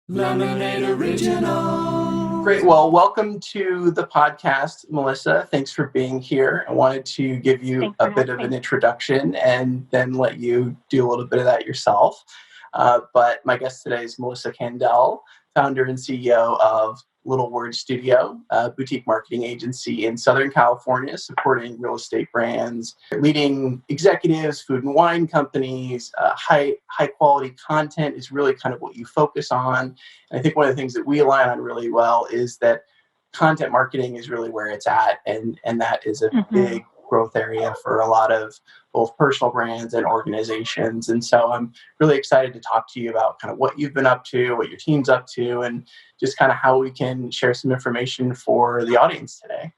Lemonade Original. Great. Well, welcome to the podcast, Melissa. Thanks for being here. I wanted to give you a bit of an introduction and then let you do a little bit of that yourself. But my guest today is Melissa Kandel, founder and CEO of Little Word Studio, a boutique marketing agency in Southern California, supporting real estate brands, leading executives, food and wine companies. High quality content is really kind of what you focus on. And I think one of the things that we align on really well is that content marketing is really where it's at, and that is a big growth area for a lot of both personal brands and organizations. And so I'm really excited to talk to you about kind of what you've been up to, what your team's up to, and just kind of how we can share some information for the audience today.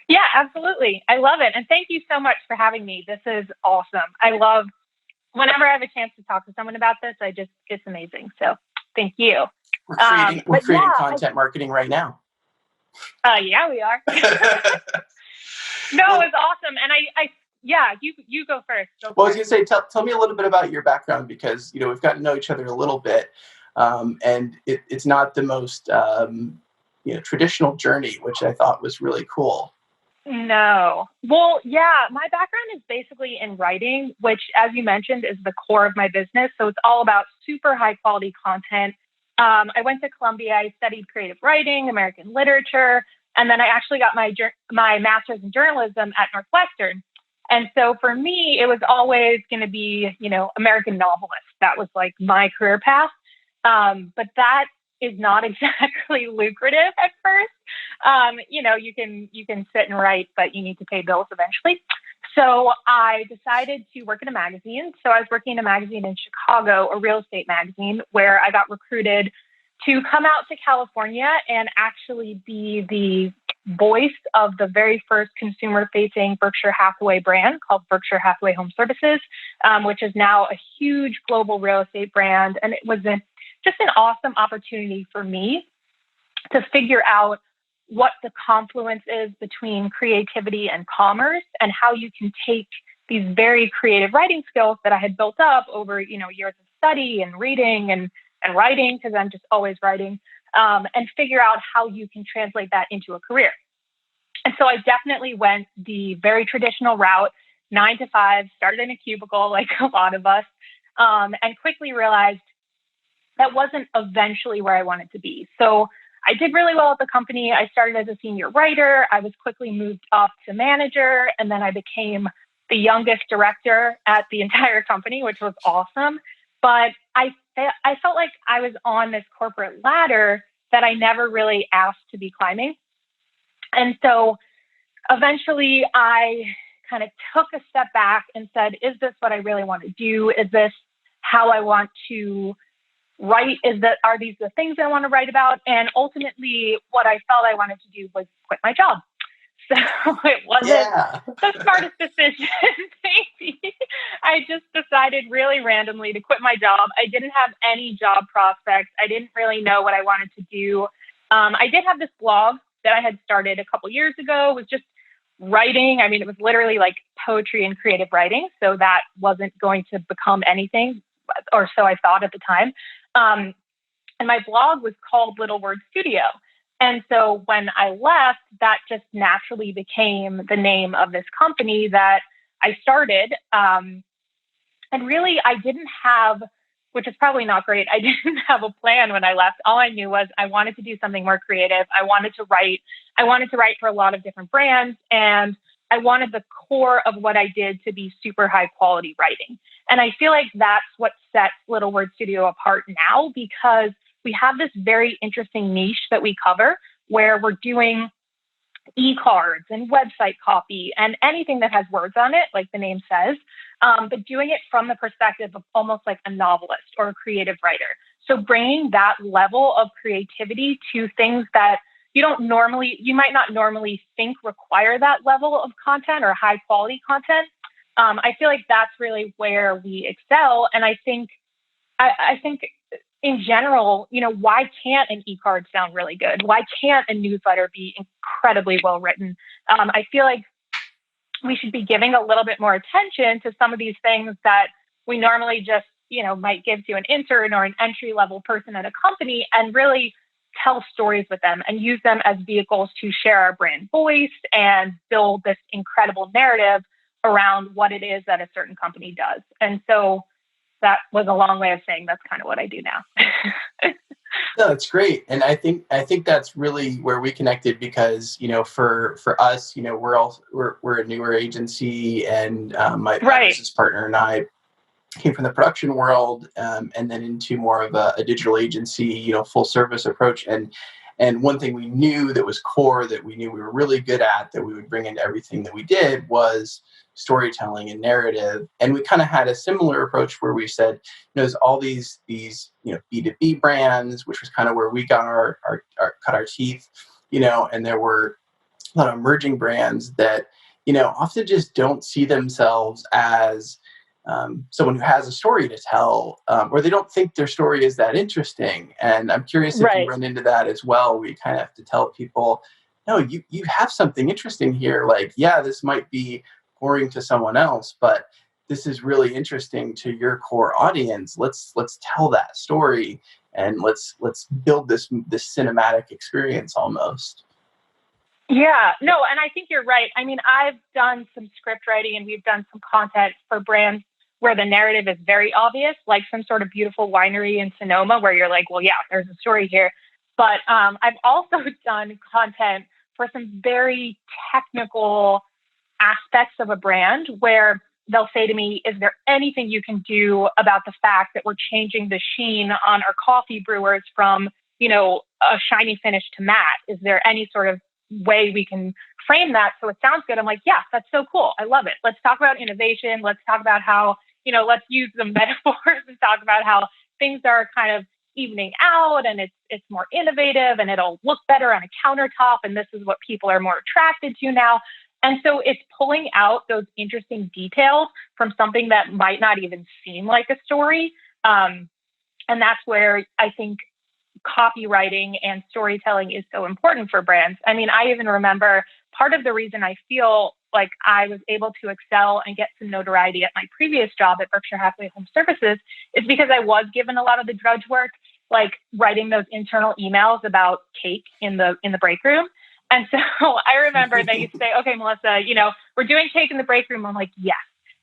Yeah, absolutely. I love it. And thank you so much for having me. This is awesome. I love whenever I have a chance to talk to someone about this, it's amazing. So thank you. We're creating content marketing right now. Yeah, we are. No, it's awesome. And you go first. Well, I was going to say, tell me a little bit about your background, because, we've gotten to know each other a little bit. And it's not the most, traditional journey, which I thought was really cool. No. Well, yeah, my background is basically in writing, which, as you mentioned, is the core of my business. So it's all about super high quality content. I went to Columbia. I studied creative writing, American literature, and then I actually got my master's in journalism at Northwestern. And so for me, it was always going to be, American novelist. That was like my career path. But that is not exactly lucrative at first. You can sit and write, but you need to pay bills eventually. So I decided to work in a magazine. So I was working in a magazine in Chicago, a real estate magazine, where I got recruited to come out to California and actually be the voice of the very first consumer-facing Berkshire Hathaway brand called Berkshire Hathaway HomeServices, which is now a huge global real estate brand. And it was just an awesome opportunity for me to figure out what the confluence is between creativity and commerce, and how you can take these very creative writing skills that I had built up over, years of study and reading and writing, because I'm just always writing, and figure out how you can translate that into a career. And so I definitely went the very traditional route, 9 to 5, started in a cubicle like a lot of us, and quickly realized that wasn't eventually where I wanted to be. So I did really well at the company. I started as a senior writer. I was quickly moved up to manager, and then I became the youngest director at the entire company, which was awesome. But I felt like I was on this corporate ladder that I never really asked to be climbing. And so eventually I kind of took a step back and said, is this what I really want to do? Is this how I want to write? Are these the things I want to write about? And ultimately, what I felt I wanted to do was quit my job. So it wasn't the smartest decision, maybe. I just decided really randomly to quit my job. I didn't have any job prospects. I didn't really know what I wanted to do. I did have this blog that I had started a couple years ago. It was just writing. I mean, it was literally like poetry and creative writing. So that wasn't going to become anything, or so I thought at the time. And my blog was called Little Word Studio. And so when I left, that just naturally became the name of this company that I started. And really, I didn't have, which is probably not great, I didn't have a plan when I left. All I knew was I wanted to do something more creative. I wanted to write. I wanted to write for a lot of different brands. And I wanted the core of what I did to be super high quality writing. And I feel like that's what sets Little Word Studio apart now, because we have this very interesting niche that we cover where we're doing e-cards and website copy and anything that has words on it, like the name says, but doing it from the perspective of almost like a novelist or a creative writer. So bringing that level of creativity to things that you might not normally think require that level of content or high quality content. I feel like that's really where we excel. And I think in general, why can't an e-card sound really good? Why can't a newsletter be incredibly well written? I feel like we should be giving a little bit more attention to some of these things that we normally just might give to an intern or an entry level person at a company, and really tell stories with them and use them as vehicles to share our brand voice and build this incredible narrative around what it is that a certain company does. And so that was a long way of saying that's kind of what I do now. No, that's great. And I think that's really where we connected because, for us, we're a newer agency, and my business partner and I came from the production world, and then into more of a digital agency, full service approach. And one thing we knew that was core, that we knew we were really good at, that we would bring into everything that we did, was storytelling and narrative. And we kind of had a similar approach where we said, there's all these B2B brands, which was kind of where we got cut our teeth, and there were a lot of emerging brands that, often just don't see themselves as someone who has a story to tell, or they don't think their story is that interesting. And I'm curious if you run into that as well. We kind of have to tell people, no, you have something interesting here. Like, yeah, this might be boring to someone else, but this is really interesting to your core audience. Let's tell that story, and let's build this cinematic experience almost. Yeah, no, and I think you're right. I mean, I've done some script writing, and we've done some content for brands where the narrative is very obvious, like some sort of beautiful winery in Sonoma, where you're like, well, yeah, there's a story here. But I've also done content for some very technical aspects of a brand where they'll say to me, is there anything you can do about the fact that we're changing the sheen on our coffee brewers from, a shiny finish to matte? Is there any sort of way we can frame that so it sounds good? I'm like, yeah, that's so cool. I love it. Let's talk about innovation. Let's talk about how, let's use the metaphors and talk about how things are kind of evening out, and it's more innovative, and it'll look better on a countertop. And this is what people are more attracted to now. And so it's pulling out those interesting details from something that might not even seem like a story. And that's where I think copywriting and storytelling is so important for brands. I mean, I even remember part of the reason I feel like I was able to excel and get some notoriety at my previous job at Berkshire Hathaway HomeServices is because I was given a lot of the drudge work, like writing those internal emails about cake in the break room. And so I remember they used to say, okay, Melissa, we're doing cake in the break room. I'm like, yes.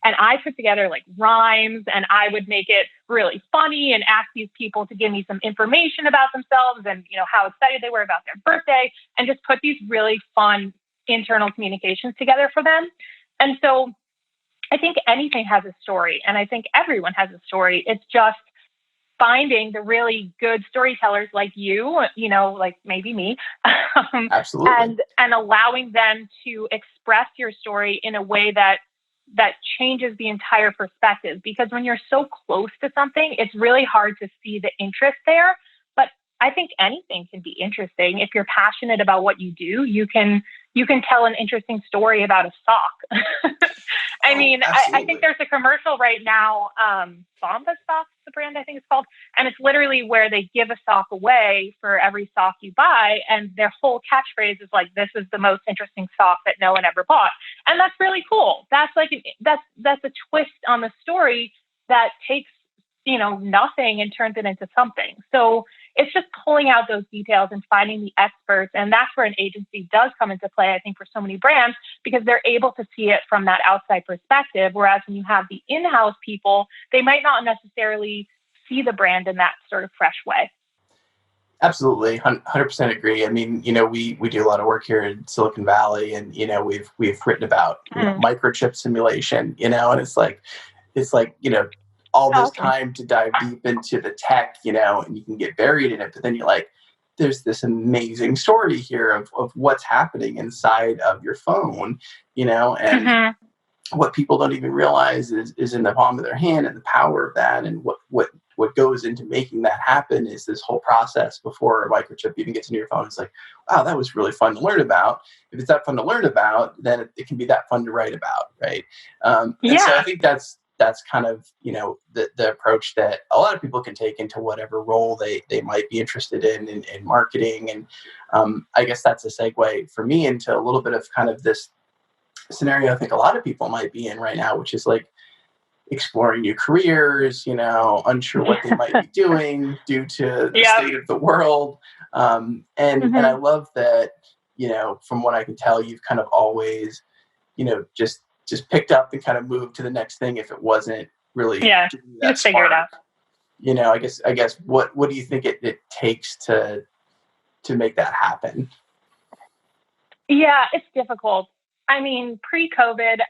And I put together like rhymes, and I would make it really funny and ask these people to give me some information about themselves and, how excited they were about their birthday, and just put these really fun internal communications together for them. And so I think anything has a story, and I think everyone has a story. It's just finding the really good storytellers like you, like maybe me, Absolutely, and allowing them to express your story in a way that changes the entire perspective. Because when you're so close to something, it's really hard to see the interest there. But I think anything can be interesting. If you're passionate about what you do, you can tell an interesting story about a sock. I mean, I think there's a commercial right now, Bomba Socks, the brand I think it's called, and it's literally where they give a sock away for every sock you buy, and their whole catchphrase is like, "This is the most interesting sock that no one ever bought," and that's really cool. That's like that's a twist on the story that takes nothing and turns it into something. So it's just pulling out those details and finding the experts. And that's where an agency does come into play, I think, for so many brands, because they're able to see it from that outside perspective. Whereas when you have the in-house people, they might not necessarily see the brand in that sort of fresh way. Absolutely, 100% agree. I mean, we do a lot of work here in Silicon Valley, and we've written about microchip simulation, and it's like all this time to dive deep into the tech, and you can get buried in it, but then you're like, there's this amazing story here of what's happening inside of your phone, and what people don't even realize is in the palm of their hand, and the power of that, and what goes into making that happen is this whole process before a microchip even gets into your phone. It's like, wow, that was really fun to learn about. If it's that fun to learn about, then it can be that fun to write about, right? And so I think that's kind of, the approach that a lot of people can take into whatever role they might be interested in marketing. And I guess that's a segue for me into a little bit of kind of this scenario I think a lot of people might be in right now, which is like, exploring new careers, unsure what they might be doing due to the Yep. state of the world. And I love that, from what I can tell, you've kind of always, just picked up and kind of moved to the next thing if it wasn't really Yeah. giving you You that just figure it out. spark. I guess what do you think it takes to make that happen? Yeah, it's difficult. I mean, pre-COVID,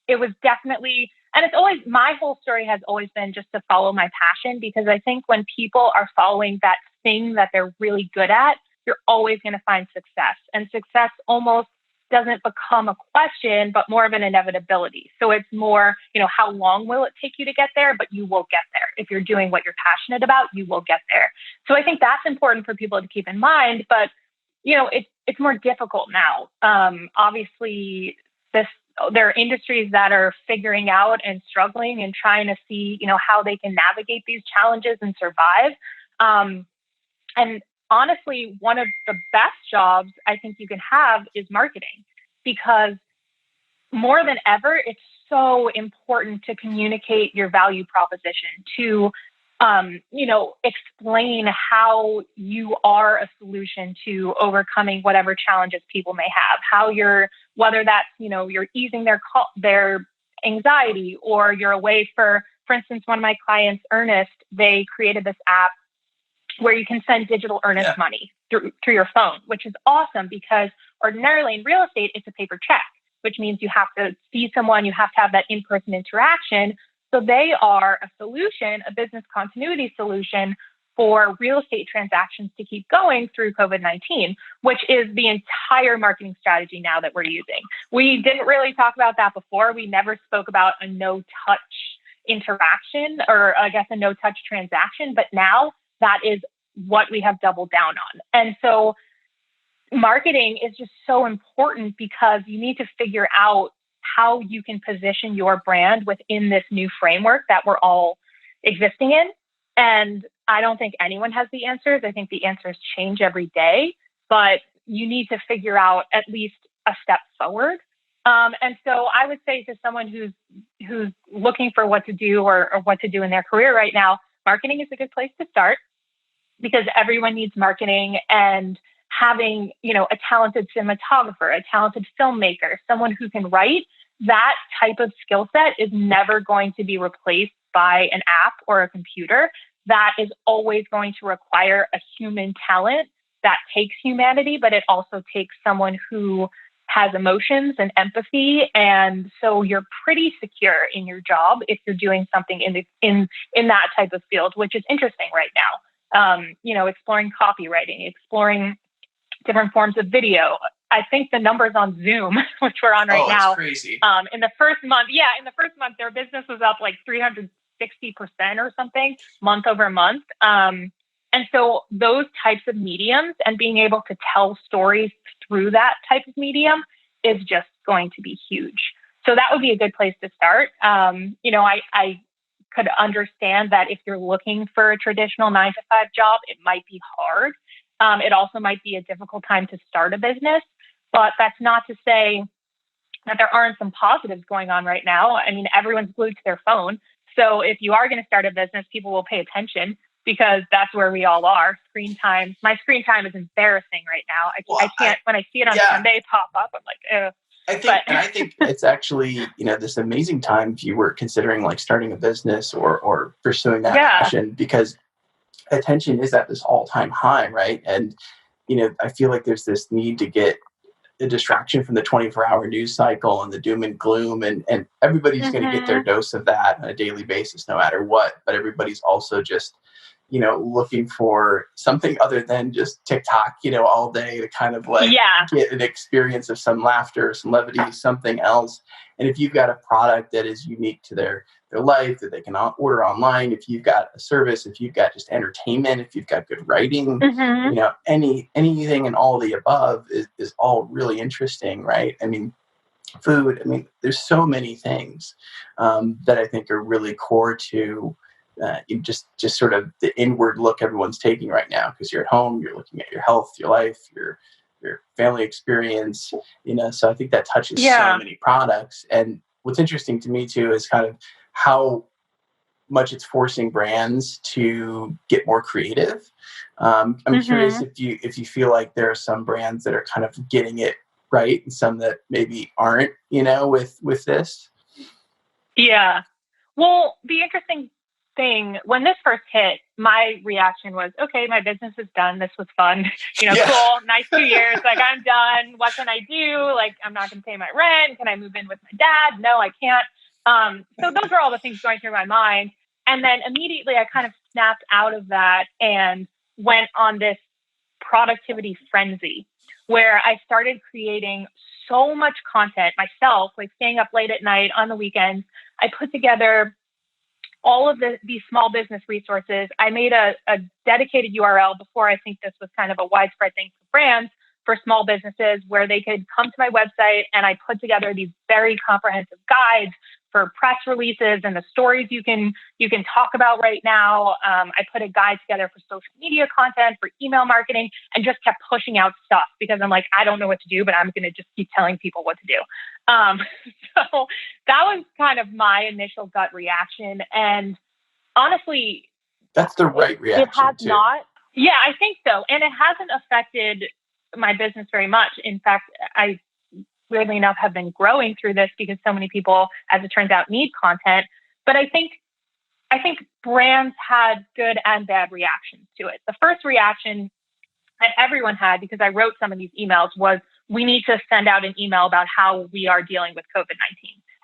it was definitely, and it's always, my whole story has always been just to follow my passion, because I think when people are following that thing that they're really good at, you're always going to find success. And success almost doesn't become a question, but more of an inevitability. So it's more, how long will it take you to get there? But you will get there. If you're doing what you're passionate about, you will get there. So I think that's important for people to keep in mind. But, it's more difficult now. Obviously, there are industries that are figuring out and struggling and trying to see, how they can navigate these challenges and survive. And honestly, one of the best jobs I think you can have is marketing, because more than ever, it's so important to communicate your value proposition, to explain how you are a solution to overcoming whatever challenges people may have, whether that's, you're easing their anxiety, or you're a way for instance, one of my clients, Ernest, they created this app where you can send digital earnest money through your phone, which is awesome, because ordinarily in real estate, it's a paper check, which means you have to see someone, you have to have that in-person interaction. So they are a solution, a business continuity solution for real estate transactions to keep going through COVID-19, which is the entire marketing strategy now that we're using. We didn't really talk about that before. We never spoke about a no-touch interaction, or I guess a no-touch transaction, but now that is what we have doubled down on. And so marketing is just so important, because you need to figure out how you can position your brand within this new framework that we're all existing in. And I don't think anyone has the answers. I think the answers change every day, but you need to figure out at least a step forward. And so I would say to someone who's looking for what to do or what to do in their career right now, marketing is a good place to start, because everyone needs marketing. And having, a talented cinematographer, a talented filmmaker, someone who can write, that type of skill set is never going to be replaced by an app or a computer. That is always going to require a human talent that takes humanity, but it also takes someone who has emotions and empathy. And so you're pretty secure in your job if you're doing something in that type of field, which is interesting right now. Exploring copywriting, exploring different forms of video. I think the numbers on Zoom, which we're on right now, crazy. In the first month, their business was up like 360% or something month over month. And so those types of mediums and being able to tell stories through that type of medium is just going to be huge. So that would be a good place to start. I could understand that if you're looking for a traditional 9-to-5 job, it might be hard. It also might be a difficult time to start a business, but that's not to say that there aren't some positives going on right now. I mean, everyone's glued to their phone. So if you are going to start a business, people will pay attention, because that's where we all are. Screen time. My screen time is embarrassing right now. I can't, when I see it on Sunday pop up, I'm like, ugh. I think it's actually, this amazing time if you were considering like starting a business or pursuing that passion, because attention is at this all-time high, right? And, I feel like there's this need to get a distraction from the 24-hour news cycle and the doom and gloom, and everybody's going to get their dose of that on a daily basis, no matter what. But everybody's also just, looking for something other than just TikTok, all day to kind of like get an experience of some laughter, some levity, something else. And if you've got a product that is unique to their life that they can order online, if you've got a service, if you've got just entertainment, if you've got good writing, anything and all of the above is all really interesting, right? I mean, food, there's so many things that I think are really core to just sort of the inward look everyone's taking right now, because you're at home, you're looking at your health, your life, your family experience, so I think that touches so many products. And what's interesting to me too is kind of how much it's forcing brands to get more creative. I'm curious if you feel like there are some brands that are kind of getting it right and some that maybe aren't, with this. Yeah. Well, the interesting thing, when this first hit, my reaction was, okay, my business is done. This was fun. Cool. Nice 2 years. Like, I'm done. What can I do? Like, I'm not going to pay my rent. Can I move in with my dad? No, I can't. So those were all the things going through my mind. And then immediately I kind of snapped out of that and went on this productivity frenzy where I started creating so much content myself, like staying up late at night on the weekends. I put together all of these small business resources. I made a dedicated URL before. I think this was kind of a widespread thing for brands, for small businesses, where they could come to my website, and I put together these very comprehensive guides for press releases and the stories you can talk about right now. I put a guide together for social media content, for email marketing, and just kept pushing out stuff because I'm like, I don't know what to do, but I'm going to just keep telling people what to do. So that was kind of my initial gut reaction. And honestly, that's the right reaction. It has too. not. Yeah, I think so. And it hasn't affected my business very much. In fact, I weirdly enough have been growing through this because so many people, as it turns out, need content. But I think brands had good and bad reactions to it. The first reaction that everyone had, because I wrote some of these emails, was we need to send out an email about how we are dealing with COVID-19.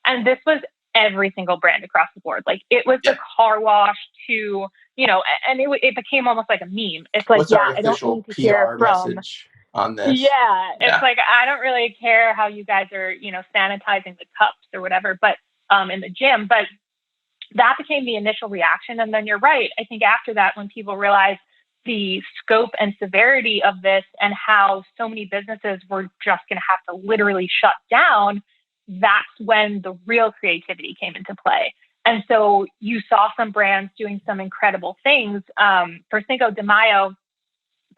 And this was every single brand across the board. Like, it was the car wash to, and it became almost like a meme. It's like, what's our I don't official need to PR hear from message on this? Yeah. It's like, I don't really care how you guys are, sanitizing the cups or whatever, but in the gym. But that became the initial reaction. And then you're right. I think after that, when people realized the scope and severity of this and how so many businesses were just going to have to literally shut down, that's when the real creativity came into play. And so you saw some brands doing some incredible things. For Cinco de Mayo,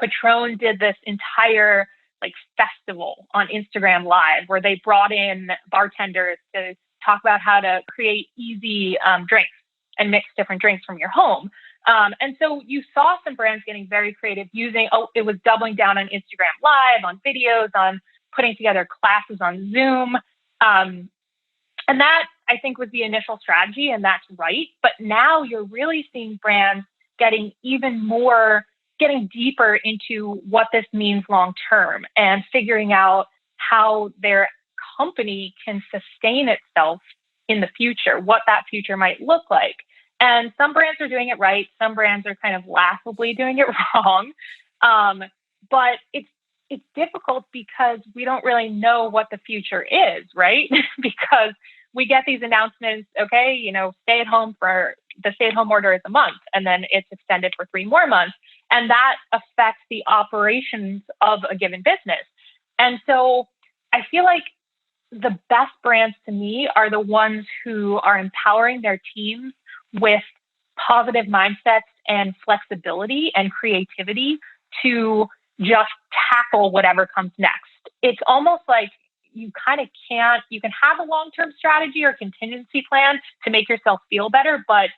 Patron did this entire festival on Instagram Live where they brought in bartenders to talk about how to create easy drinks and mix different drinks from your home. And so you saw some brands getting very creative using, it was doubling down on Instagram Live, on videos, on putting together classes on Zoom. And that, I think, was the initial strategy, and that's right. But now you're really seeing brands getting deeper into what this means long term and figuring out how their company can sustain itself in the future, what that future might look like. And some brands are doing it right. Some brands are kind of laughably doing it wrong. But it's difficult because we don't really know what the future is, right? Because we get these announcements, okay, stay at home for the stay-at-home order is a month, and then it's extended for 3 more months. And that affects the operations of a given business. And so I feel like the best brands to me are the ones who are empowering their teams with positive mindsets and flexibility and creativity to just tackle whatever comes next. It's almost like you kind of you can have a long-term strategy or contingency plan to make yourself feel better, but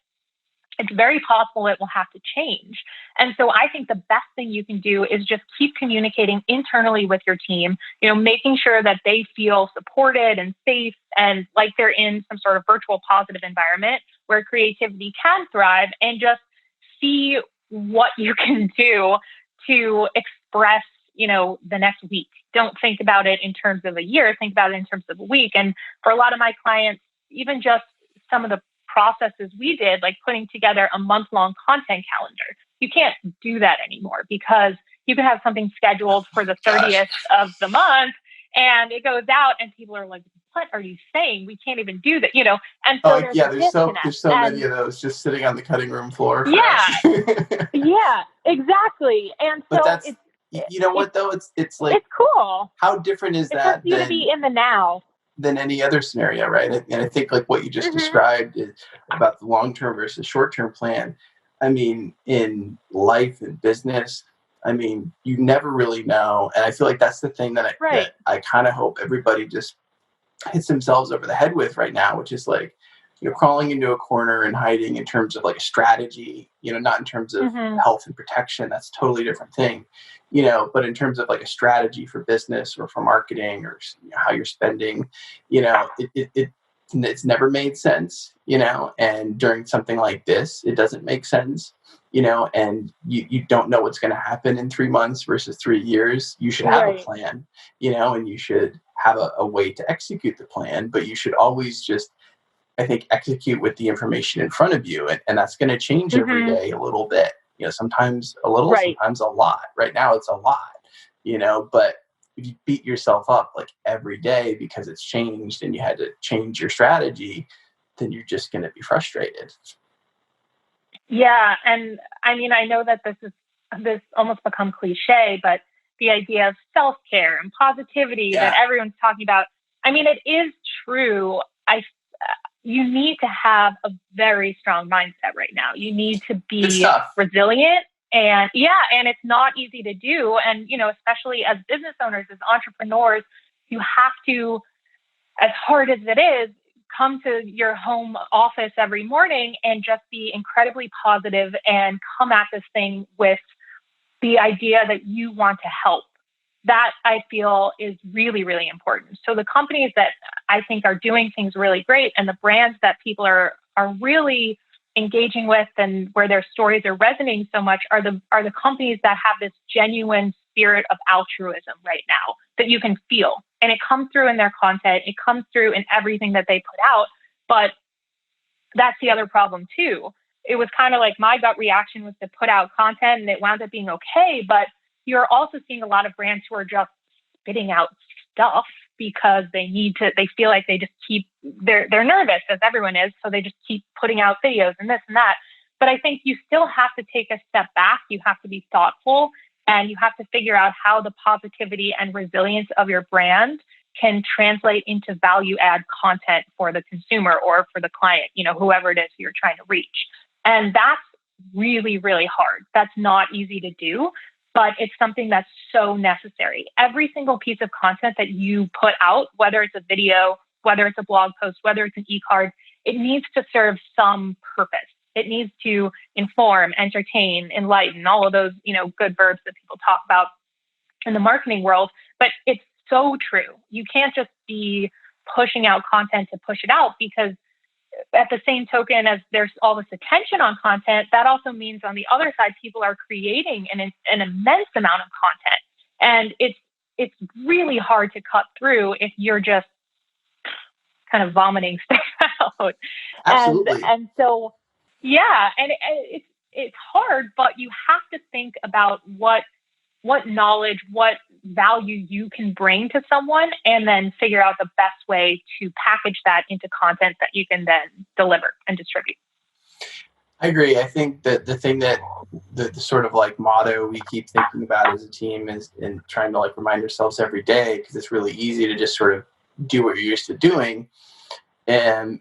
it's very possible it will have to change. And so I think the best thing you can do is just keep communicating internally with your team, making sure that they feel supported and safe and like they're in some sort of virtual positive environment where creativity can thrive, and just see what you can do to express, the next week. Don't think about it in terms of a year, think about it in terms of a week. And for a lot of my clients, even just some of the processes we did, like putting together a month-long content calendar. You can't do that anymore because you can have something scheduled for the 30th of the month and it goes out and people are like, what are you saying? We can't even do that, And so there's so many of those just sitting on the cutting room floor. Yeah, exactly. And so but that's, what though? It's like, it's cool. How different is that you to be in the now than any other scenario, right? And I think like what you just described is about the long-term versus short-term plan. I mean, in life and business, you never really know. And I feel like that's the thing that I kind of hope everybody just hits themselves over the head with right now, which is like, crawling into a corner and hiding in terms of like a strategy, not in terms of health and protection. That's a totally different thing, but in terms of like a strategy for business or for marketing or how you're spending, it's never made sense, and during something like this, it doesn't make sense, and you don't know what's going to happen in 3 months versus 3 years. You should have a plan, and you should have a way to execute the plan, but you should always just, I think, execute with the information in front of you. And that's going to change every day a little bit, sometimes a little, sometimes a lot. Right now it's a lot, but if you beat yourself up like every day because it's changed and you had to change your strategy, then you're just going to be frustrated. Yeah. And I mean, I know that this almost become cliche, but the idea of self-care and positivity that everyone's talking about, I mean, it is true. You need to have a very strong mindset right now. You need to be resilient. And and it's not easy to do. And, especially as business owners, as entrepreneurs, you have to, as hard as it is, come to your home office every morning and just be incredibly positive and come at this thing with the idea that you want to help. That I feel is really, really important. So the companies that I think are doing things really great and the brands that people are really engaging with and where their stories are resonating so much are the companies that have this genuine spirit of altruism right now that you can feel. And it comes through in their content. It comes through in everything that they put out. But that's the other problem too. It was kind of like my gut reaction was to put out content and it wound up being okay. But you're also seeing a lot of brands who are just spitting out stuff because they feel like they just they're nervous, as everyone is. So they just keep putting out videos and this and that. But I think you still have to take a step back. You have to be thoughtful and you have to figure out how the positivity and resilience of your brand can translate into value add content for the consumer or for the client, whoever it is you're trying to reach. And that's really, really hard. That's not easy to do, but it's something that's so necessary. Every single piece of content that you put out, whether it's a video, whether it's a blog post, whether it's an e-card, it needs to serve some purpose. It needs to inform, entertain, enlighten, all of those, good verbs that people talk about in the marketing world. But it's so true. You can't just be pushing out content to push it out, because at the same token as there's all this attention on content, that also means on the other side, people are creating an immense amount of content. And it's really hard to cut through if you're just kind of vomiting stuff out. Absolutely. And so, and it's hard, but you have to think about what knowledge, what value you can bring to someone, and then figure out the best way to package that into content that you can then deliver and distribute. I agree. I think that the thing that the sort of like motto we keep thinking about as a team is, and trying to like remind ourselves every day, because it's really easy to just sort of do what you're used to doing. And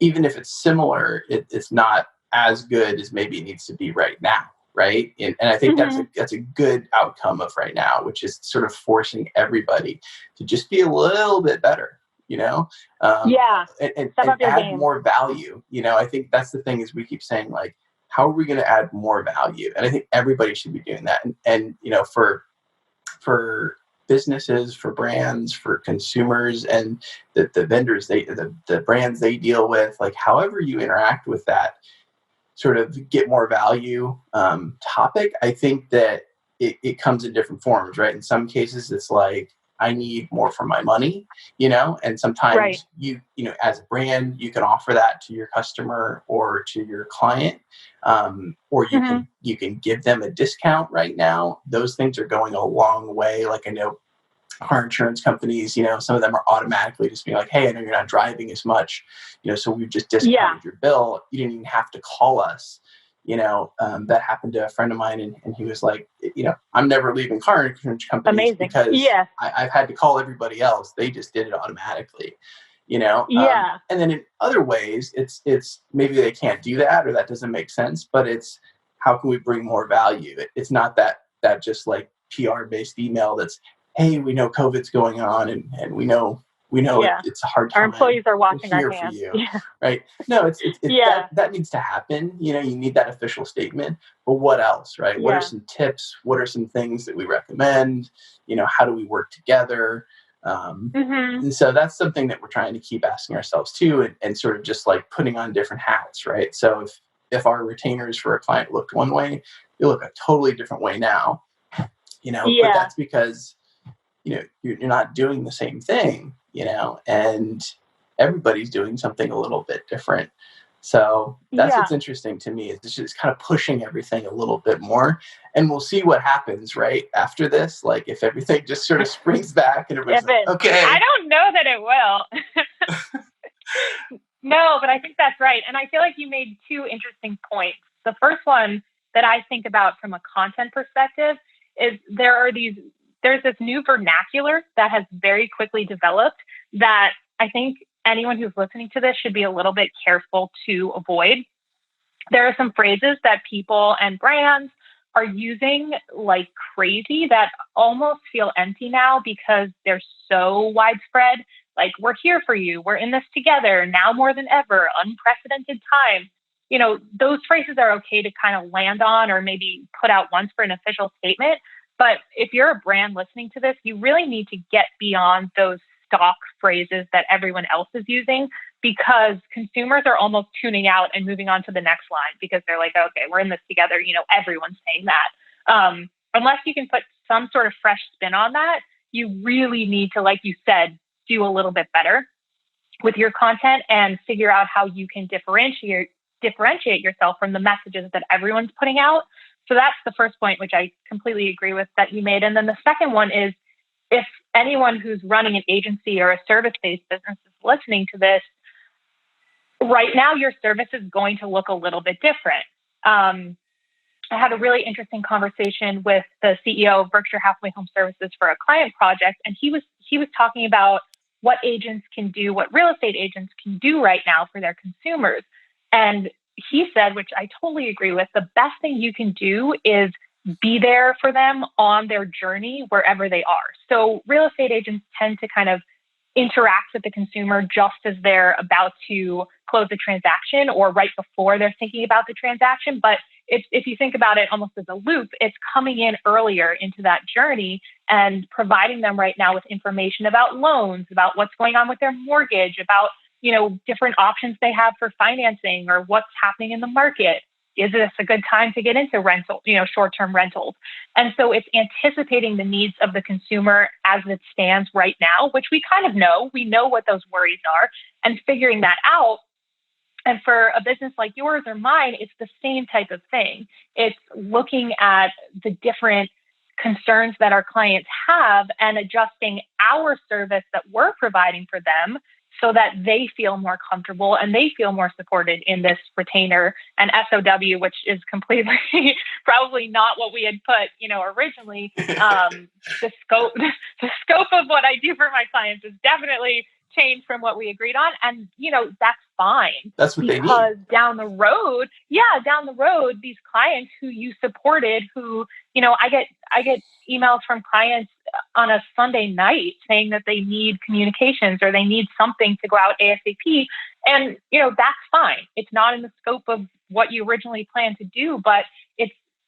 even if it's similar, it's not as good as maybe it needs to be right now. Right. And I think that's a good outcome of right now, which is sort of forcing everybody to just be a little bit better, and add more value. I think that's the thing, is we keep saying, like, how are we going to add more value? And I think everybody should be doing that. And for businesses, for brands, for consumers, and the vendors, the brands they deal with, like, however you interact with that sort of get more value topic, I think that it comes in different forms, right? In some cases, it's like, I need more for my money, and sometimes you as a brand, you can offer that to your customer or to your client, or you can give them a discount right now. Those things are going a long way. Like, I know car insurance companies, some of them are automatically just being like, hey, I know you're not driving as much, so we've just discounted your bill. You didn't even have to call us. That happened to a friend of mine, and he was like, I'm never leaving car insurance companies because I've had to call everybody else. They just did it automatically, and then in other ways, it's maybe they can't do that, or that doesn't make sense, but it's, how can we bring more value? It's not that just like PR based email that's, hey, we know COVID's going on, and we know we know Yeah. it's a hard Our time. employees are We're washing our here for hands. you, Yeah. right? No, it's Yeah. that needs to happen. You know, you need that official statement. But what else, right? What are Yeah. some tips? What are some things that we recommend? You know, how do we work together? Mm-hmm. And so that's something that we're trying to keep asking ourselves too, and sort of just like putting on different hats, right? So if our retainers for a client looked one way, they look a totally different way now, you know, but Yeah. that's because, you know, you're not doing the same thing, you know, and everybody's doing something a little bit different. So that's Yeah. what's interesting to me, is it's just kind of pushing everything a little bit more, and we'll see what happens right after this. Like if everything just sort of springs back and everybody's like, I okay. don't know that it will. No, but I think that's right. And I feel like you made two interesting points. The first one that I think about from a content perspective is there's this new vernacular that has very quickly developed that I think anyone who's listening to this should be a little bit careful to avoid. There are some phrases that people and brands are using like crazy that almost feel empty now because they're so widespread. Like, we're here for you. We're in this together now more than ever, unprecedented time. You know, those phrases are okay to kind of land on or maybe put out once for an official statement. But if you're a brand listening to this, you really need to get beyond those stock phrases that everyone else is using, because consumers are almost tuning out and moving on to the next line because they're like, okay, we're in this together. You know, everyone's saying that. Unless you can put some sort of fresh spin on that, you really need to, like you said, do a little bit better with your content and figure out how you can differentiate yourself from the messages that everyone's putting out. So that's the first point, which I completely agree with that you made. And then the second one is, if anyone who's running an agency or a service-based business is listening to this, right now your service is going to look a little bit different. I had a really interesting conversation with the CEO of Berkshire Hathaway HomeServices for a client project, and he was talking about what agents can do, what real estate agents can do right now for their consumers. And he said, which I totally agree with, the best thing you can do is be there for them on their journey wherever they are. So real estate agents tend to kind of interact with the consumer just as they're about to close the transaction or right before they're thinking about the transaction. But if you think about it almost as a loop, it's coming in earlier into that journey and providing them right now with information about loans, about what's going on with their mortgage, about, you know, different options they have for financing or what's happening in the market. Is this a good time to get into rental, you know, short-term rentals? And so it's anticipating the needs of the consumer as it stands right now, which we kind of know. We know what those worries are, and figuring that out. And for a business like yours or mine, it's the same type of thing. It's looking at the different concerns that our clients have and adjusting our service that we're providing for them so that they feel more comfortable and they feel more supported in this retainer and SOW, which is completely probably not what we had put, you know, originally. The scope of what I do for my clients is definitely changed from what we agreed on. And, you know, that's fine. That's what they need. Because down the road, these clients who you supported, who, you know, I get emails from clients on a Sunday night saying that they need communications or they need something to go out ASAP. And, you know, that's fine. It's not in the scope of what you originally planned to do, but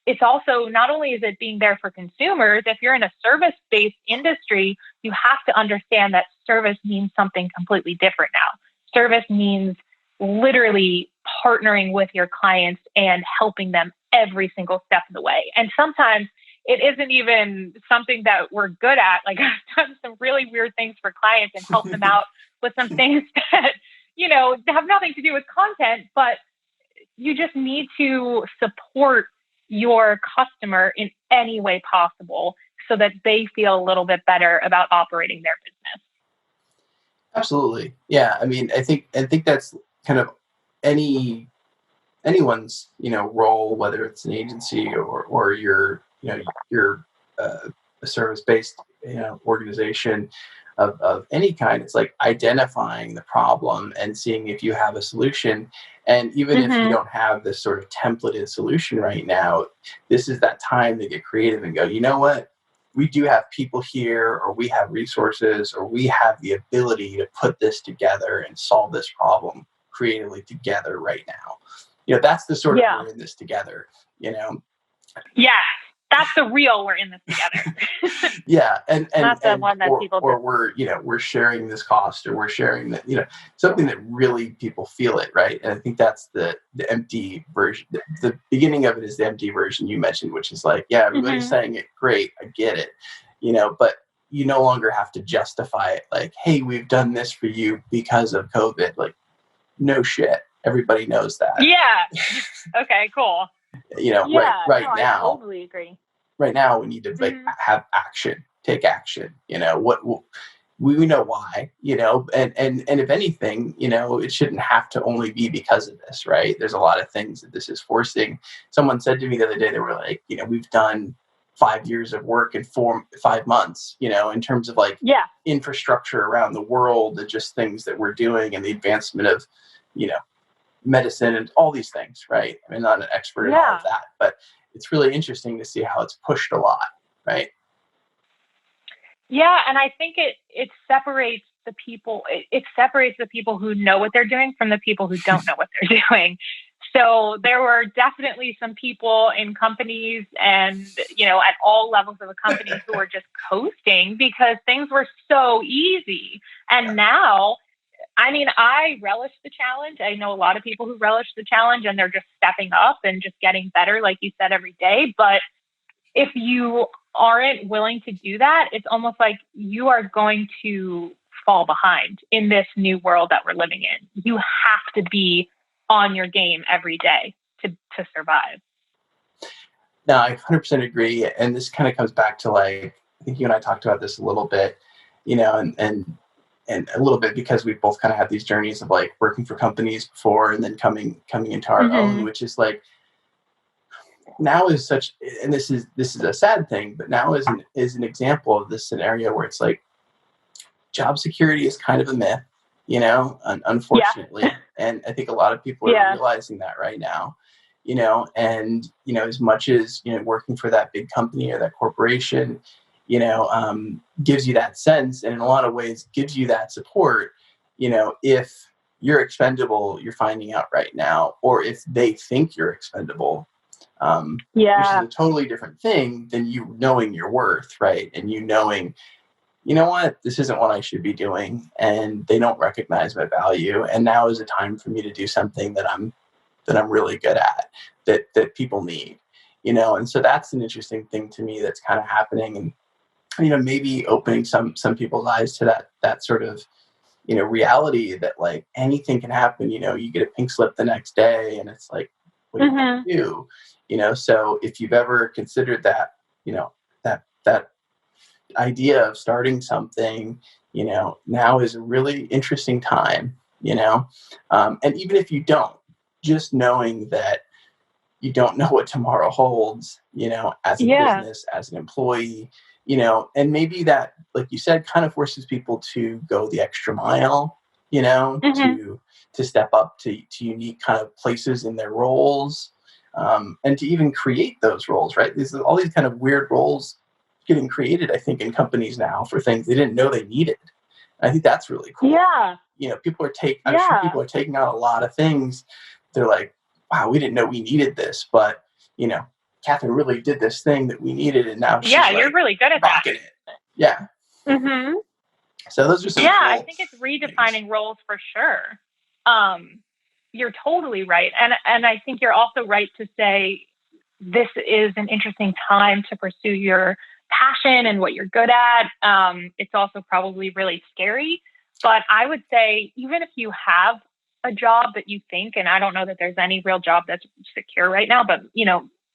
it's also, not only is it being there for consumers, if you're in a service-based industry, you have to understand that service means something completely different now. Service means literally partnering with your clients and helping them every single step of the way. And sometimes it isn't even something that we're good at. Like, I've done some really weird things for clients and helped them out with some things that, you know, have nothing to do with content, but you just need to support your customer in any way possible so that they feel a little bit better about operating their business. Absolutely. Yeah. I mean, I think that's kind of anyone's, you know, role, whether it's an agency or you're a service-based, you know, organization of any kind. It's like identifying the problem and seeing if you have a solution. And even if you don't have this sort of templated solution right now, this is that time to get creative and go, you know what? we do have people here, or we have resources, or we have the ability to put this together and solve this problem creatively together right now. That's the sort of we're in this together, Yeah, that's the real we're in this together. Yeah, and not the one that people or we're sharing this cost, or we're sharing that, something that really people feel it, right? And I think that's the empty version. The beginning of it is the empty version you mentioned, which is like, yeah, everybody's saying it, great, I get it, but you no longer have to justify it like, hey, we've done this for you because of COVID. Like, no shit, everybody knows that. Yeah. Okay, cool. Right now, I totally agree. Right now, we need to have action, take action. What we know why. And if anything, it shouldn't have to only be because of this, right? There's a lot of things that this is forcing. Someone said to me the other day, they were like, we've done 5 years of work in 5 months. In terms of infrastructure around the world, and just things that we're doing, and the advancement of, medicine and all these things, right? I mean, not an expert in all of that, but it's really interesting to see how it's pushed a lot, right? Yeah, and I think it separates the people. It separates the people who know what they're doing from the people who don't know what they're doing. So there were definitely some people in companies and, at all levels of the company who were just coasting because things were so easy. And now, I relish the challenge. I know a lot of people who relish the challenge, and they're just stepping up and just getting better, like you said, every day. But if you aren't willing to do that, it's almost like you are going to fall behind in this new world that we're living in. You have to be on your game every day to survive. No, I 100% agree. And this kind of comes back to, like, I think you and I talked about this a little bit, and a little bit because we both kind of had these journeys of like working for companies before and then coming into our own, which is like, now is such, and this is a sad thing, but now is an example of this scenario where it's like job security is kind of a myth, unfortunately. And I think a lot of people are realizing that right now, and, as much as, working for that big company or that corporation, gives you that sense, and in a lot of ways gives you that support, if you're expendable, you're finding out right now, or if they think you're expendable, which is a totally different thing than you knowing your worth, right? And you knowing, what, this isn't what I should be doing, and they don't recognize my value, and now is a time for me to do something that I'm really good at, that people need, and so that's an interesting thing to me that's kind of happening, and maybe opening some people's eyes to that sort of, reality that like anything can happen. You get a pink slip the next day, and it's like, what do you do? So if you've ever considered that, that idea of starting something, now is a really interesting time, and even if you don't, just knowing that you don't know what tomorrow holds, as a business, as an employee, and maybe that, like you said, kind of forces people to go the extra mile, to step up to unique kind of places in their roles, and to even create those roles, right? All these kind of weird roles getting created, I think, in companies now for things they didn't know they needed. And I think that's really cool. Yeah. People are I'm sure people are taking on a lot of things. They're like, wow, we didn't know we needed this, but, Catherine really did this thing that we needed, and now she's you're really good at that. It. Yeah. Mm-hmm. So those are some cool I think it's redefining roles for sure. You're totally right. And I think you're also right to say this is an interesting time to pursue your passion and what you're good at. It's also probably really scary, but I would say even if you have a job that you think, and I don't know that there's any real job that's secure right now, but,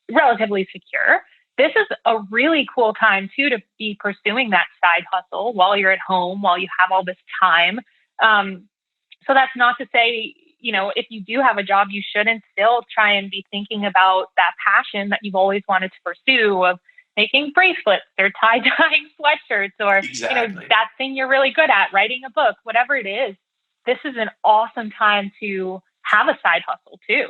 relatively secure, this is a really cool time too to be pursuing that side hustle while you're at home, while you have all this time. So that's not to say, if you do have a job, you shouldn't still try and be thinking about that passion that you've always wanted to pursue of making bracelets or tie-dyeing sweatshirts, or, that thing you're really good at, writing a book, whatever it is. This is an awesome time to have a side hustle too,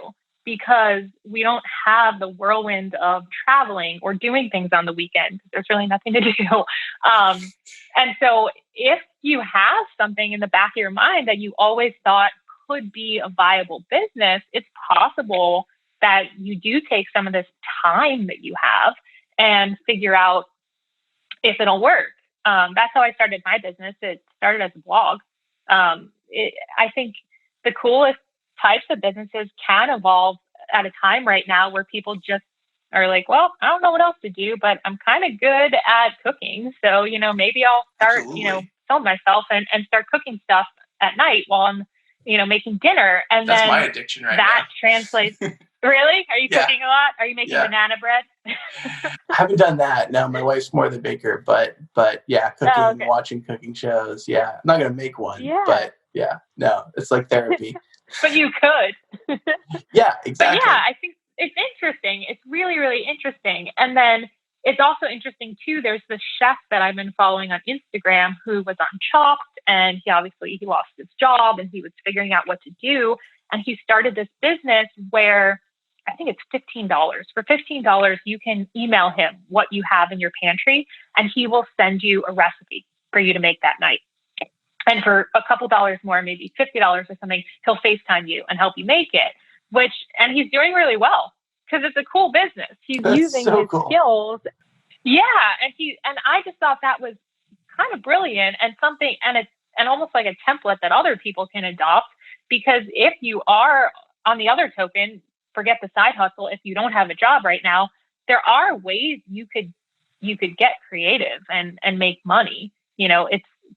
because we don't have the whirlwind of traveling or doing things on the weekend. There's really nothing to do. And so if you have something in the back of your mind that you always thought could be a viable business, it's possible that you do take some of this time that you have and figure out if it'll work. That's how I started my business. It started as a blog. I think the coolest types of businesses can evolve at a time right now where people just are like, well, I don't know what else to do, but I'm kind of good at cooking. So, maybe I'll start, film myself and start cooking stuff at night while I'm, making dinner. And that's then my addiction right that now. translates. Really? Are you cooking a lot? Are you making banana bread? I haven't done that. No, my wife's more the baker, but yeah, cooking, watching cooking shows. Yeah. I'm not going to make one, but yeah, no, it's like therapy. But you could. Yeah, exactly. But yeah, I think it's interesting. It's really, really interesting. And then it's also interesting too. There's this chef that I've been following on Instagram who was on Chopped, and he lost his job and he was figuring out what to do. And he started this business where I think it's $15. For $15, you can email him what you have in your pantry, and he will send you a recipe for you to make that night. And for a couple dollars more, maybe $50 or something, he'll FaceTime you and help you make it. And he's doing really well because it's a cool business. He's using his skills. Yeah, and I just thought that was kind of brilliant and something, and almost like a template that other people can adopt. Because if you are, on the other token, forget the side hustle. If you don't have a job right now, there are ways you could get creative and make money.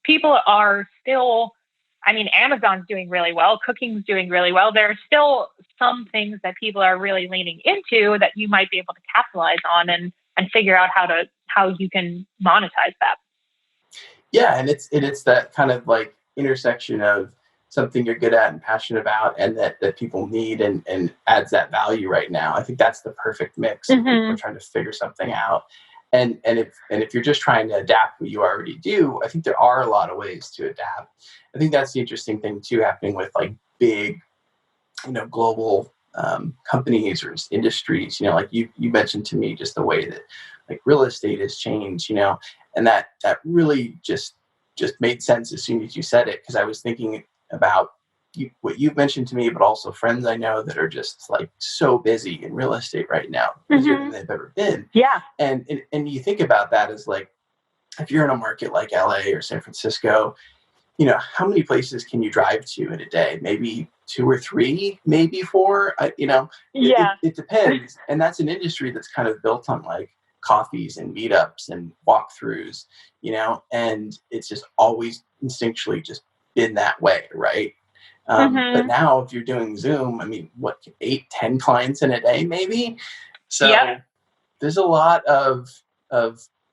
People are still, Amazon's doing really well. Cooking's doing really well. There are still some things that people are really leaning into that you might be able to capitalize on and figure out how you can monetize that. Yeah. And it's that kind of like intersection of something you're good at and passionate about and that people need and adds that value right now. I think that's the perfect mix. Mm-hmm. People are trying to figure something out. And if you're just trying to adapt what you already do, I think there are a lot of ways to adapt. I think that's the interesting thing too, happening with like big, global companies or industries. Like you mentioned to me just the way that like real estate has changed. And that really just made sense as soon as you said it, because I was thinking about what you've mentioned to me, but also friends I know that are just like so busy in real estate right now, busier than they've ever been. Yeah. And you think about that as like, if you're in a market like LA or San Francisco, how many places can you drive to in a day? Maybe 2 or 3, maybe 4, it depends. And that's an industry that's kind of built on like coffees and meetups and walkthroughs, and it's just always instinctually just been that way. Right. But now if you're doing Zoom, 8-10 clients in a day, maybe. So there's a lot of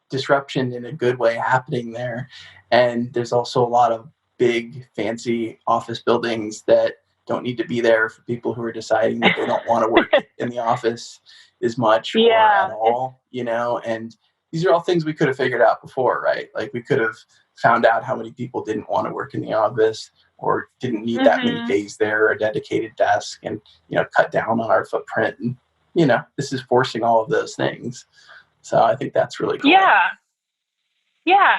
disruption in a good way happening there. And there's also a lot of big fancy office buildings that don't need to be there for people who are deciding that they don't want to work in the office as much or at all, and these are all things we could have figured out before, right? Like we could have found out how many people didn't want to work in the office or didn't need that many days there or a dedicated desk and, cut down on our footprint. And, this is forcing all of those things. So I think that's really cool. Yeah. Yeah.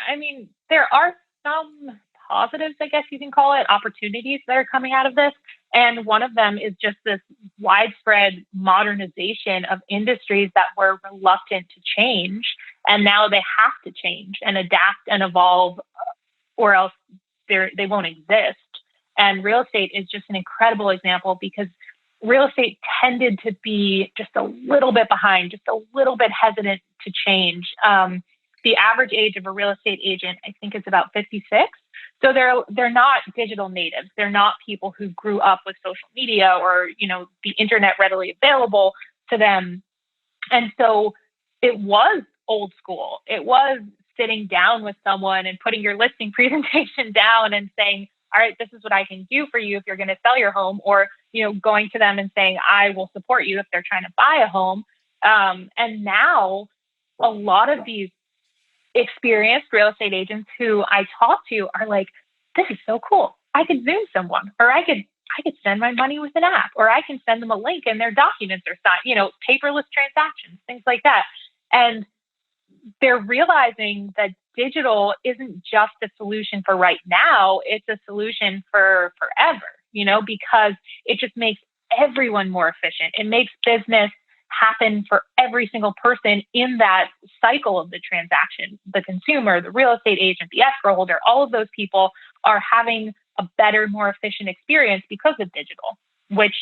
There are some positives, I guess you can call it, opportunities that are coming out of this. And one of them is just this widespread modernization of industries that were reluctant to change. And now they have to change and adapt and evolve, or else they won't exist. And real estate is just an incredible example because real estate tended to be just a little bit behind, just a little bit hesitant to change. The average age of a real estate agent, I think, is about 56. So they're not digital natives. They're not people who grew up with social media or, the internet readily available to them. And so it was old school. It was sitting down with someone and putting your listing presentation down and saying, all right, this is what I can do for you if you're going to sell your home, or, going to them and saying, I will support you if they're trying to buy a home. And now a lot of these experienced real estate agents who I talk to are like, this is so cool. I could Zoom someone, or I could I could send my money with an app, or I can send them a link and their documents are signed, paperless transactions, things like that. And they're realizing that digital isn't just a solution for right now, it's a solution for forever, because it just makes everyone more efficient. It makes business happen for every single person in that cycle of the transaction. The consumer, the real estate agent, the escrow holder, all of those people are having a better, more efficient experience because of digital, which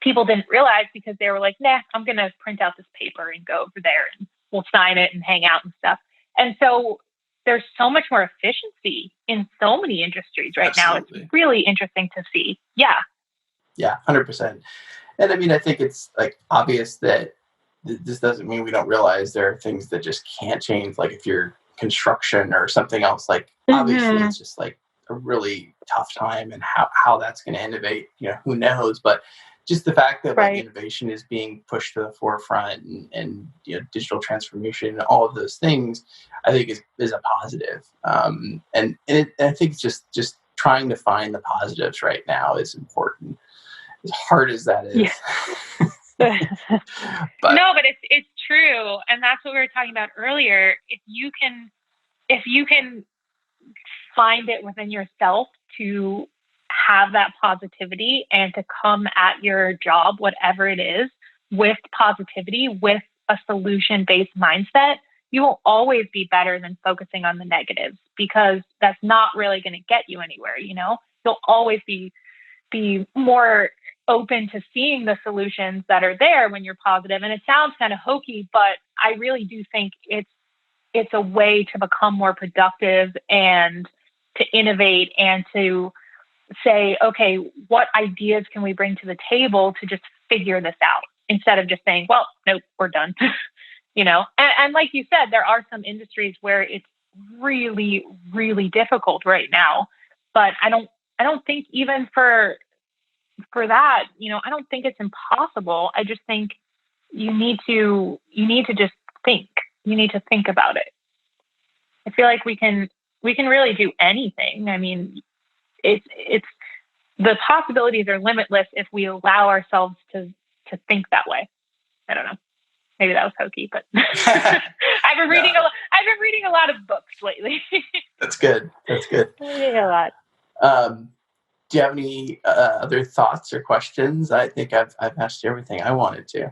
people didn't realize because they were like, nah, I'm going to print out this paper and go over there and we'll sign it and hang out and stuff. And so there's so much more efficiency in so many industries right Absolutely. now. It's really interesting to see. Yeah. Yeah, 100%. And I mean, I think it's like obvious that this doesn't mean we don't realize there are things that just can't change. Like if you're construction or something else, like obviously it's just like a really tough time, and how that's going to innovate, who knows? But just the fact that like innovation is being pushed to the forefront and digital transformation, all of those things, I think is a positive. And I think it's just trying to find the positives right now is important. As hard as that is. Yeah. But it's true. And that's what we were talking about earlier. If you can find it within yourself to have that positivity and to come at your job, whatever it is, with positivity, with a solution-based mindset, you will always be better than focusing on the negatives, because that's not really going to get you anywhere. You'll always be more open to seeing the solutions that are there when you're positive. And it sounds kind of hokey, but I really do think it's a way to become more productive and to innovate and to say, okay, what ideas can we bring to the table to just figure this out, instead of just saying, well, nope, we're done. And like you said, there are some industries where it's really, really difficult right now, but I don't think even for that, I don't think it's impossible. I just think you need to just think. You need to think about it. I feel like we can really do anything. I mean, it's the possibilities are limitless if we allow ourselves to think that way. I don't know. Maybe that was hokey, but I've been reading a lot of books lately. That's good. I'm reading a lot. Do you have any other thoughts or questions? I think I've asked you everything I wanted to.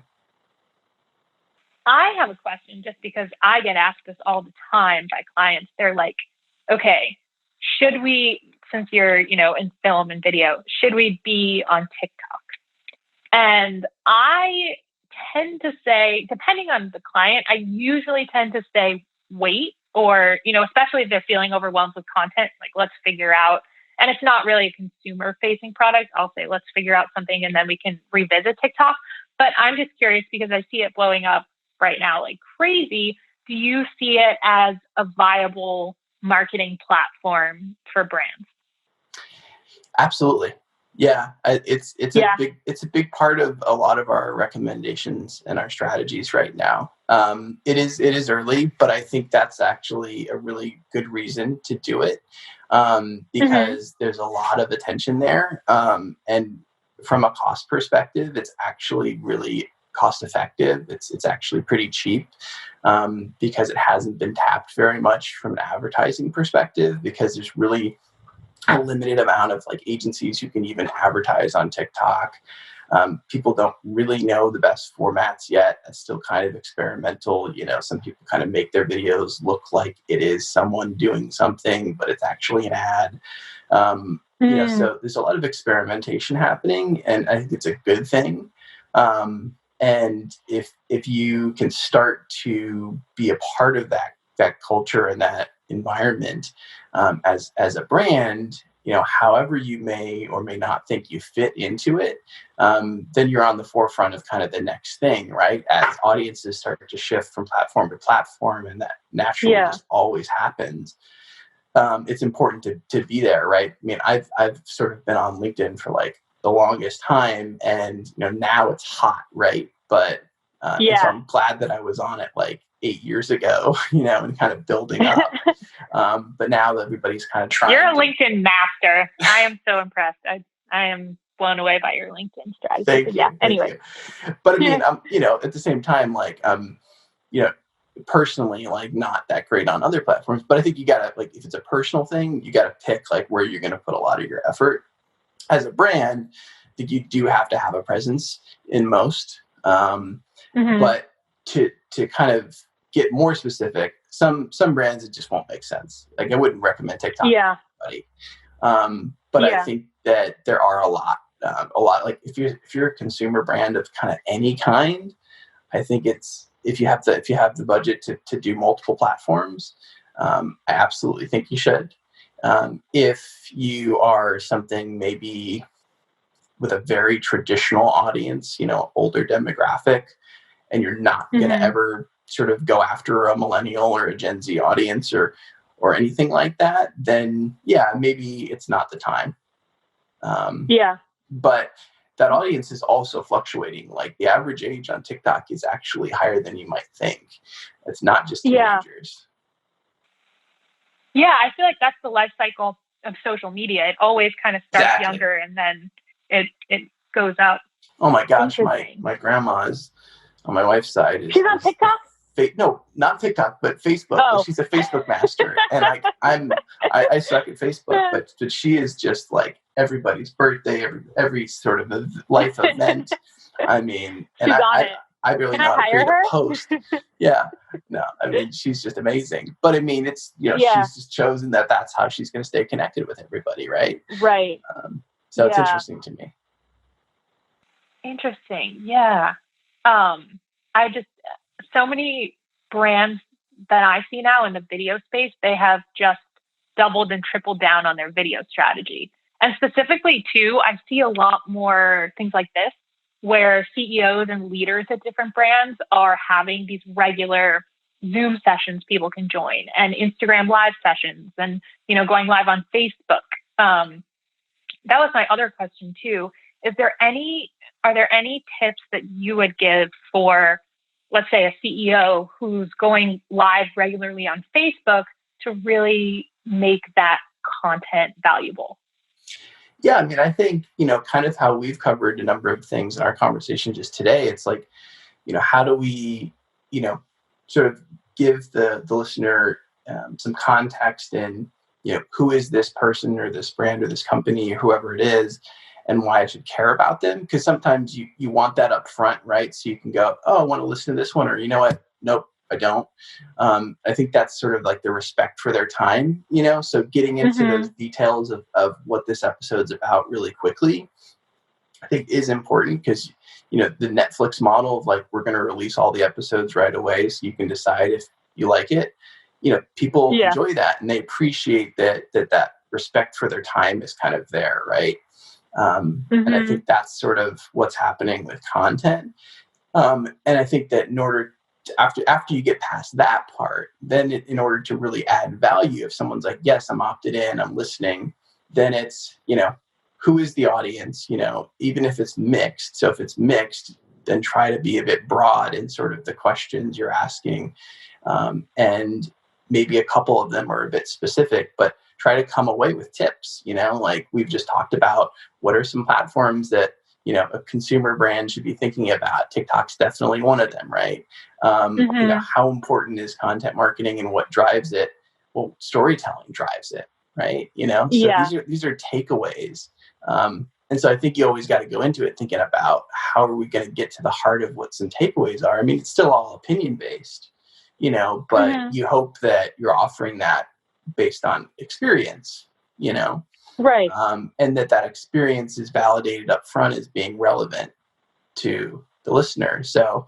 I have a question, just because I get asked this all the time by clients. They're like, okay, should we, since you're, in film and video, should we be on TikTok? And I tend to say, depending on the client, I usually tend to say, wait, or, especially if they're feeling overwhelmed with content, like let's figure out, and it's not really a consumer facing product, I'll say, let's figure out something and then we can revisit TikTok. But I'm just curious, because I see it blowing up right now like crazy. Do you see it as a viable marketing platform for brands? Absolutely. Yeah. It's a big part of a lot of our recommendations and our strategies right now. It is early, but I think that's actually a really good reason to do it. Because there's a lot of attention there. And from a cost perspective, it's actually really cost effective. It's actually pretty cheap, because it hasn't been tapped very much from an advertising perspective, because there's really a limited amount of like agencies who can even advertise on TikTok. People don't really know the best formats yet. It's still kind of experimental. Some people kind of make their videos look like it is someone doing something, but it's actually an ad. So there's a lot of experimentation happening, and I think it's a good thing. And if you can start to be a part of that culture and that environment, as a brand, however you may or may not think you fit into it, then you're on the forefront of kind of the next thing, right? As audiences start to shift from platform to platform, and that naturally just always happens. It's important to be there, right? I mean, I've sort of been on LinkedIn for like the longest time, and now it's hot, right? But and so I'm glad that I was on it like 8 years ago, and kind of building up. But now that everybody's kind of trying. You're a LinkedIn master. I am so impressed. I I am blown away by your LinkedIn strategy. Thank But you. yeah, Thank anyway. you. But I mean, at the same time, like, you know, personally, like, not that great on other platforms. But I think you gotta, like, if it's a personal thing, you gotta pick like where you're going to put a lot of your effort. As a brand, I think you do have to have a presence in most. But to kind of get more specific, some brands, it just won't make sense. Like, I wouldn't recommend TikTok to anybody. But I think that there are a lot. Like, if you're a consumer brand of kind of any kind, I think it's, if you have the budget to do multiple platforms, I absolutely think you should. If you are something maybe with a very traditional audience, older demographic, and you're not going to ever sort of go after a millennial or a Gen Z audience or anything like that, then yeah, maybe it's not the time. But that audience is also fluctuating. Like, the average age on TikTok is actually higher than you might think. It's not just teenagers. Yeah, I feel like that's the life cycle of social media. It always kind of starts younger and then it goes up. Oh my gosh, my grandma is on my wife's side. She's on TikTok? No, not TikTok, but Facebook. Oh. She's a Facebook master, and I suck at Facebook, but she is just like everybody's birthday, every sort of life event. I mean, and I barely know how to create a post. Yeah, no, I mean, she's just amazing. But I mean, it's she's just chosen that's how she's going to stay connected with everybody, right? Right. So it's interesting to me. Interesting. Yeah. So many brands that I see now in the video space, they have just doubled and tripled down on their video strategy. And specifically too, I see a lot more things like this, where CEOs and leaders at different brands are having these regular Zoom sessions people can join, and Instagram live sessions, and, going live on Facebook. That was my other question too. Are there any tips that you would give for, let's say, a CEO who's going live regularly on Facebook to really make that content valuable? Yeah, I mean, I think, kind of how we've covered a number of things in our conversation just today. It's like, how do we, sort of give the listener some context in, who is this person or this brand or this company or whoever it is, and why I should care about them. Because sometimes you want that up front, right? So you can go, oh, I want to listen to this one, or you know what? Nope, I don't. I think that's sort of like the respect for their time, so getting into those details of what this episode's about really quickly, I think is important, because, the Netflix model of like, we're going to release all the episodes right away so you can decide if you like it. People enjoy that, and they appreciate that respect for their time is kind of there, right? And I think that's sort of what's happening with content. And I think that in order to, after you get past that part, then in order to really add value, if someone's like, yes, I'm opted in, I'm listening, then it's, who is the audience, even if it's mixed. So if it's mixed, then try to be a bit broad in sort of the questions you're asking. And maybe a couple of them are a bit specific, but try to come away with tips, like we've just talked about. What are some platforms that, a consumer brand should be thinking about? TikTok's definitely one of them, right? How important is content marketing and what drives it? Well, storytelling drives it, right? So these are takeaways. And so I think you always got to go into it thinking about, how are we going to get to the heart of what some takeaways are? I mean, it's still all opinion based, but you hope that you're offering that based on experience, right. And that experience is validated up front as being relevant to the listener. So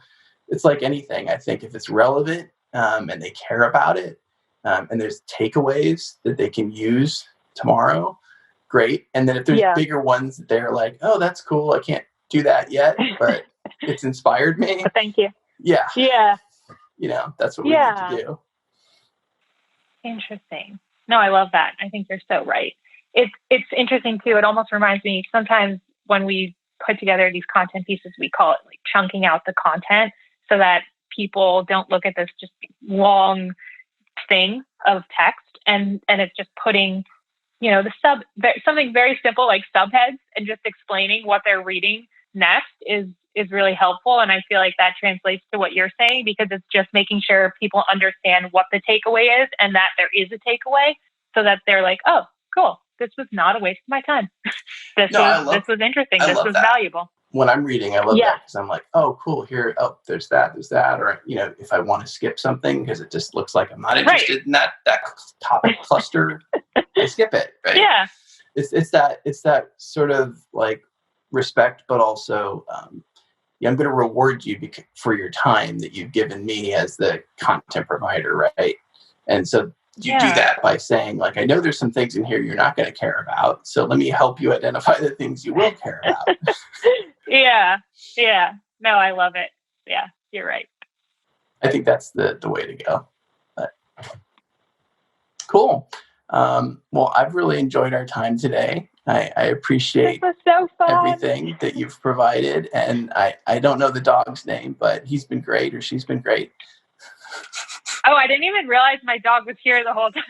it's like anything. I think if it's relevant, and they care about it, and there's takeaways that they can use tomorrow, great. And then if there's bigger ones that they're like, oh, that's cool, I can't do that yet, but it's inspired me. Thank you. Yeah. That's what we need to do. Interesting. No, I love that. I think you're so right. It's interesting too. It almost reminds me, sometimes when we put together these content pieces, we call it like chunking out the content, so that people don't look at this just long thing of text, and it's just putting, something very simple like subheads and just explaining what they're reading next is really helpful. And I feel like that translates to what you're saying, because it's just making sure people understand what the takeaway is and that there is a takeaway, so that they're like, oh, cool, this was not a waste of my time. This was interesting. This was valuable. When I'm reading, I love that, because I'm like, oh, cool, here, oh, there's that. Or, if I want to skip something because it just looks like I'm not interested in that topic cluster, I skip it. Right? Yeah. It's that sort of like respect, but also I'm going to reward you for your time that you've given me as the content provider, right? And so you do that by saying, like, I know there's some things in here you're not going to care about, so let me help you identify the things you will care about. Yeah. No, I love it. Yeah, you're right. I think that's the way to go. But, cool. Well, I've really enjoyed our time today. I appreciate everything that you've provided. And I don't know the dog's name, but he's been great, or she's been great. Oh, I didn't even realize my dog was here the whole time.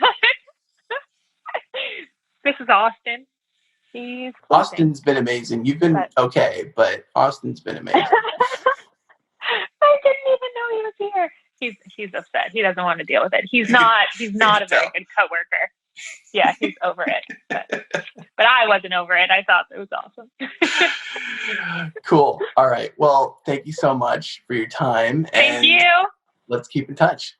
This is Austin. Austin's been amazing. You've been okay, but Austin's been amazing. I didn't even know he was here. He's upset. He doesn't want to deal with it. He's not a very good coworker. Yeah, he's over it. But I wasn't over it. I thought it was awesome. Cool. All right. Well, thank you so much for your time. Thank you. Let's keep in touch.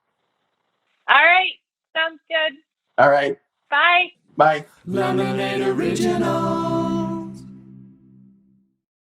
All right. Sounds good. All right. Bye. Bye. Lemonade Original.